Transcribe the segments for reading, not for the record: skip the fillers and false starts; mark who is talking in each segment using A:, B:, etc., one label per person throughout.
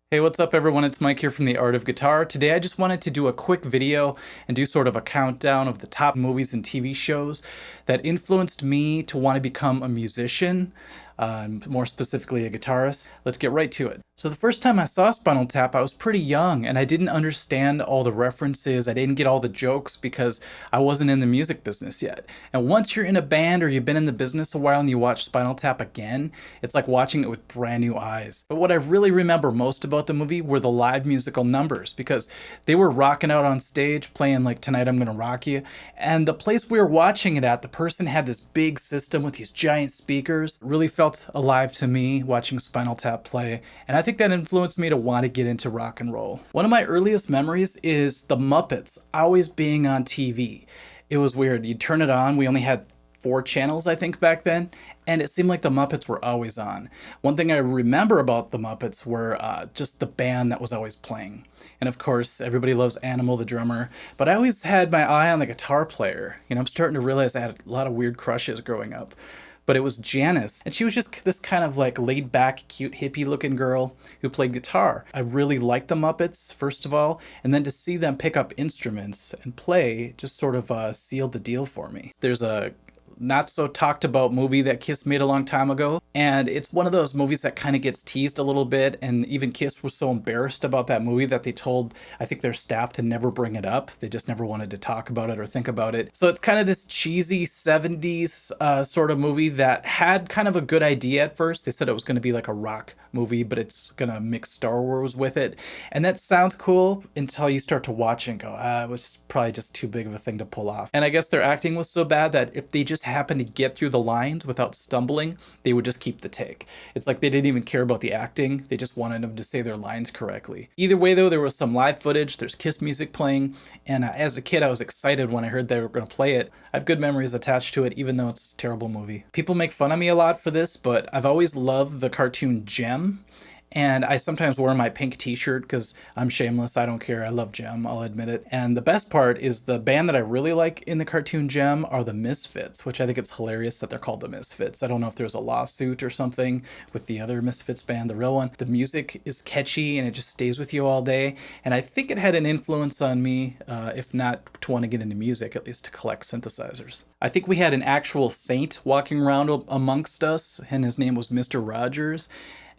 A: Hey, what's up everyone? It's Mike here from The Art of Guitar. Today I just wanted to do a quick video and do sort of a countdown of the top movies and TV shows that influenced me to want to become a musician, more specifically a guitarist. Let's get right to it. So the first time I saw Spinal Tap, I was pretty young and I didn't understand all the references. I didn't get all the jokes because I wasn't in the music business yet. And once you're in a band or you've been in the business a while and you watch Spinal Tap again, it's like watching it with brand new eyes. But what I really remember most about the movie were the live musical numbers because they were rocking out on stage playing like Tonight I'm Gonna Rock You. And the place we were watching it at, the person had this big system with these giant speakers. It really felt alive to me watching Spinal Tap play. And I think that influenced me to want to get into rock and roll. One of my earliest memories is the Muppets always being on TV. It was weird. You'd turn it on. We only had 4 channels, I think, back then, and it seemed like the Muppets were always on. One thing I remember about the Muppets were just the band that was always playing. And of course, everybody loves Animal the drummer, but I always had my eye on the guitar player. You know, I'm starting to realize I had a lot of weird crushes growing up. But it was Janice, and she was just this kind of like laid back, cute, hippie looking girl who played guitar. I really liked the Muppets, first of all, and then to see them pick up instruments and play just sort of sealed the deal for me. There's a not so talked about movie that Kiss made a long time ago, and it's one of those movies that kind of gets teased a little bit, and even Kiss was so embarrassed about that movie that they told, I think, their staff to never bring it up. They just never wanted to talk about it or think about it. So it's kind of this cheesy 70s sort of movie that had kind of a good idea at first. They said it was going to be like a rock movie, but it's going to mix Star Wars with it, and that sounds cool until you start to watch it and go, it was probably just too big of a thing to pull off. And I guess their acting was so bad that if they just happened to get through the lines without stumbling, they would just keep the take. It's like they didn't even care about the acting. They just wanted them to say their lines correctly. Either way, though, there was some live footage. There's Kiss music playing. And as a kid, I was excited when I heard they were going to play it. I have good memories attached to it, even though it's a terrible movie. People make fun of me a lot for this, but I've always loved the cartoon Gem. And I sometimes wear my pink t-shirt because I'm shameless. I don't care. I love Gem. I'll admit it. And the best part is the band that I really like in the cartoon Gem are the Misfits, which I think it's hilarious that they're called the Misfits. I don't know if there's a lawsuit or something with the other Misfits band, the real one. The music is catchy and it just stays with you all day. And I think it had an influence on me, if not to want to get into music, at least to collect synthesizers. I think we had an actual saint walking around amongst us, and his name was Mr. Rogers.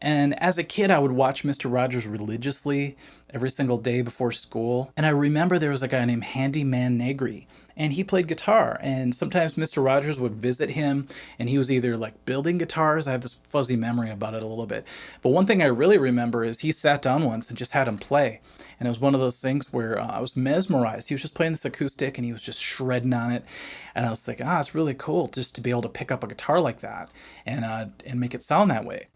A: And as a kid, I would watch Mr. Rogers religiously every single day before school. And I remember there was a guy named Handyman Negri, and he played guitar. And sometimes Mr. Rogers would visit him, and he was either like building guitars. I have this fuzzy memory about it a little bit. But one thing I really remember is he sat down once and just had him play. And it was one of those things where I was mesmerized. He was just playing this acoustic and he was just shredding on it. And I was thinking, it's really cool just to be able to pick up a guitar like that and make it sound that way.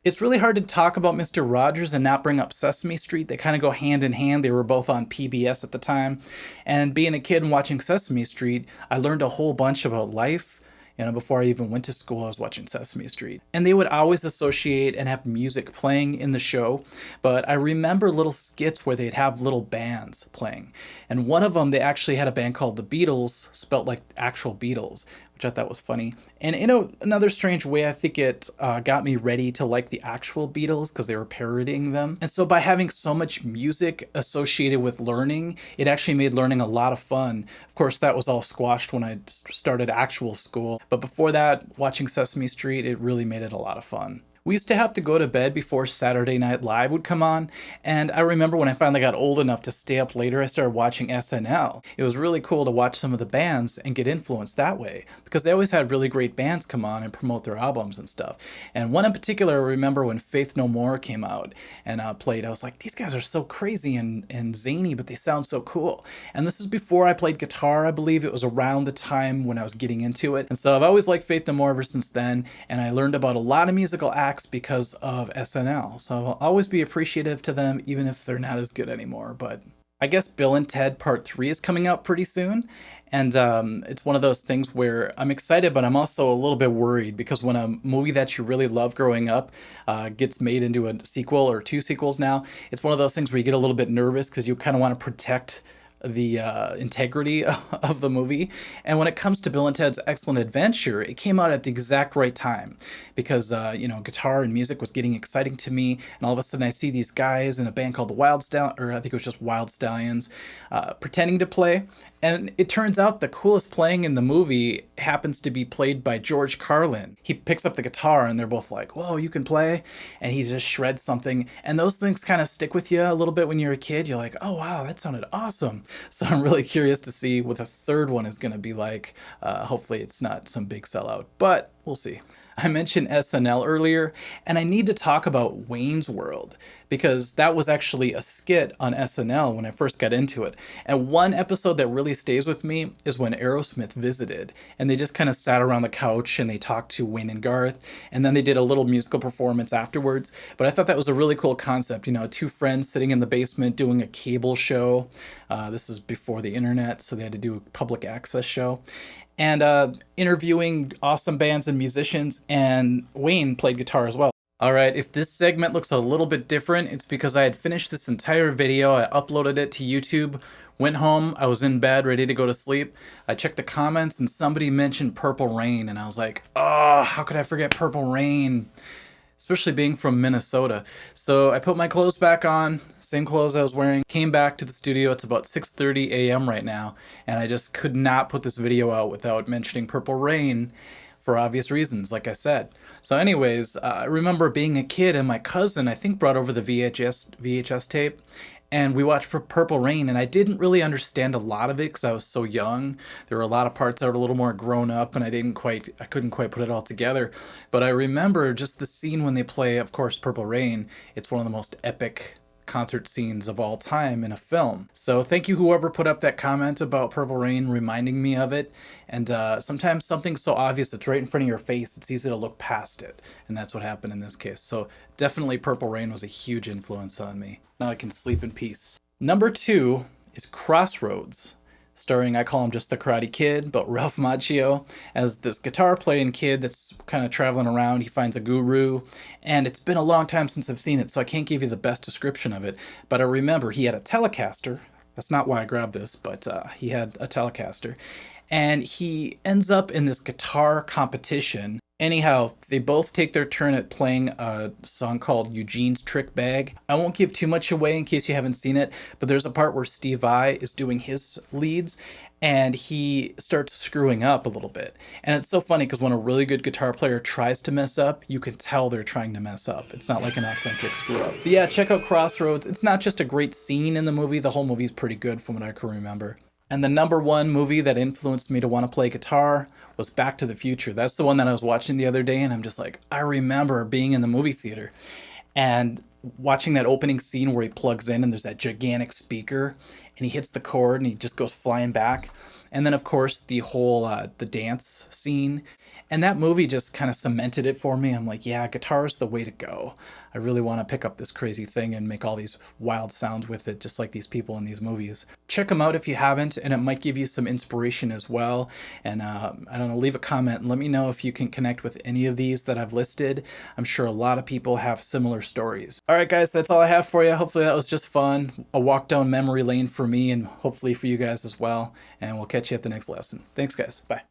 A: It's really hard to talk about Mr. Rogers and not bring up Sesame Street. They kind of go hand in hand. They were both on PBS at the time. And being a kid and watching Sesame Street, I learned a whole bunch about life. You know, before I even went to school, I was watching Sesame Street. And they would always associate and have music playing in the show. But I remember little skits where they'd have little bands playing. And one of them, they actually had a band called the Beatles, spelt like actual Beatles, which I thought was funny. And in another strange way, I think it got me ready to like the actual Beatles because they were parodying them. And so by having so much music associated with learning, it actually made learning a lot of fun. Of course, that was all squashed when I started actual school. But before that, watching Sesame Street, it really made it a lot of fun. We used to have to go to bed before Saturday Night Live would come on, and I remember when I finally got old enough to stay up later, I started watching SNL. It was really cool to watch some of the bands and get influenced that way, because they always had really great bands come on and promote their albums and stuff. And one in particular, I remember when Faith No More came out and played, I was like, these guys are so crazy and zany, but they sound so cool. And this is before I played guitar, I believe. It was around the time when I was getting into it. And so I've always liked Faith No More ever since then, and I learned about a lot of musical acts because of SNL. So I'll always be appreciative to them, even if they're not as good anymore. But I guess Bill and Ted Part 3 is coming out pretty soon. And it's one of those things where I'm excited, but I'm also a little bit worried because when a movie that you really love growing up gets made into a sequel or 2 sequels now, it's one of those things where you get a little bit nervous because you kind of want to protect the integrity of the movie. And when it comes to Bill and Ted's Excellent Adventure, it came out at the exact right time because, guitar and music was getting exciting to me. And all of a sudden I see these guys in a band called the Wild Stallions, or I think it was just Wild Stallions, pretending to play. And it turns out the coolest playing in the movie happens to be played by George Carlin. He picks up the guitar and they're both like, whoa, you can play? And he just shreds something. And those things kind of stick with you a little bit when you're a kid. You're like, oh, wow, that sounded awesome. So I'm really curious to see what the third one is going to be like. Hopefully it's not some big sellout, but we'll see. I mentioned SNL earlier, and I need to talk about Wayne's World because that was actually a skit on SNL when I first got into it. And one episode that really stays with me is when Aerosmith visited, and they just kind of sat around the couch and they talked to Wayne and Garth, and then they did a little musical performance afterwards. But I thought that was a really cool concept, two friends sitting in the basement doing a cable show. This is before the internet, so they had to do a public access show. And interviewing awesome bands and musicians, and Wayne played guitar as well. All right, if this segment looks a little bit different, it's because I had finished this entire video, I uploaded it to YouTube, went home, I was in bed ready to go to sleep. I checked the comments and somebody mentioned Purple Rain, and I was like, oh, how could I forget Purple Rain? Especially being from Minnesota. So I put my clothes back on, same clothes I was wearing, came back to the studio. It's about 6:30 a.m. right now, and I just could not put this video out without mentioning Purple Rain for obvious reasons, like I said. So anyways, I remember being a kid and my cousin, I think, brought over the VHS tape, and we watched Purple Rain, and I didn't really understand a lot of it because I was so young. There were a lot of parts that were a little more grown up, and I couldn't quite put it all together. But I remember just the scene when they play, of course, Purple Rain. It's one of the most epic concert scenes of all time in a film. So thank you whoever put up that comment about Purple Rain reminding me of it. And sometimes something's so obvious it's right in front of your face, it's easy to look past it. And that's what happened in this case. So definitely Purple Rain was a huge influence on me. Now I can sleep in peace. Number 2 is Crossroads, starring, I call him just the Karate Kid, but Ralph Macchio as this guitar playing kid that's kind of traveling around. He finds a guru, and it's been a long time since I've seen it, so I can't give you the best description of it, but I remember he had a Telecaster. That's not why I grabbed this, but he had a Telecaster, and he ends up in this guitar competition. Anyhow, they both take their turn at playing a song called Eugene's Trick Bag. I won't give too much away in case you haven't seen it, but there's a part where Steve Vai is doing his leads and he starts screwing up a little bit. And it's so funny because when a really good guitar player tries to mess up, you can tell they're trying to mess up. It's not like an authentic screw up. So yeah, check out Crossroads. It's not just a great scene in the movie, the whole movie's pretty good from what I can remember. And the number 1 movie that influenced me to want to play guitar was Back to the Future. That's the one that I was watching the other day, and I'm just like, I remember being in the movie theater and watching that opening scene where he plugs in and there's that gigantic speaker and he hits the chord and he just goes flying back. And then, of course, the whole the dance scene. And that movie just kind of cemented it for me. I'm like, yeah, guitar's the way to go. I really want to pick up this crazy thing and make all these wild sounds with it, just like these people in these movies. Check them out if you haven't, and it might give you some inspiration as well. And I don't know, leave a comment and let me know if you can connect with any of these that I've listed. I'm sure a lot of people have similar stories. All right, guys, that's all I have for you. Hopefully that was just fun. A walk down memory lane for me and hopefully for you guys as well. And we'll catch you at the next lesson. Thanks, guys. Bye.